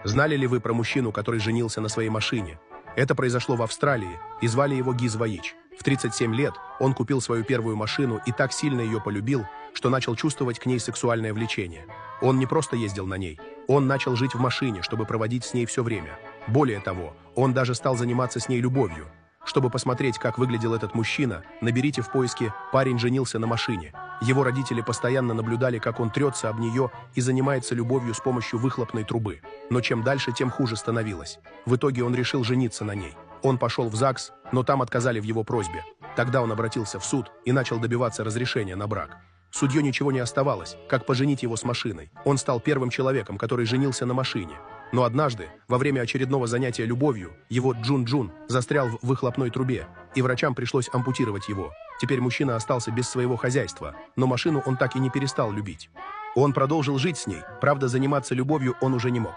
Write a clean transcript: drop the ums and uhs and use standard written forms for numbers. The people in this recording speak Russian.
Знали ли вы про мужчину, который женился на своей машине? Это произошло в Австралии, и звали его Гиз Ваич. В 37 лет он купил свою первую машину и так сильно ее полюбил, что начал чувствовать к ней сексуальное влечение. Он не просто ездил на ней, он начал жить в машине, чтобы проводить с ней все время. Более того, он даже стал заниматься с ней любовью. Чтобы посмотреть, как выглядел этот мужчина, наберите в поиске «Парень женился на машине». Его родители постоянно наблюдали, как он трется об нее и занимается любовью с помощью выхлопной трубы. Но чем дальше, тем хуже становилось. В итоге он решил жениться на ней. Он пошел в ЗАГС, но там отказали в его просьбе. Тогда он обратился в суд и начал добиваться разрешения на брак. Судье ничего не оставалось, как поженить его с машиной. Он стал первым человеком, который женился на машине. Но однажды, во время очередного занятия любовью, его Джун-Джун застрял в выхлопной трубе, и врачам пришлось ампутировать его. Теперь мужчина остался без своего хозяйства, но машину он так и не перестал любить. Он продолжил жить с ней, правда, заниматься любовью он уже не мог.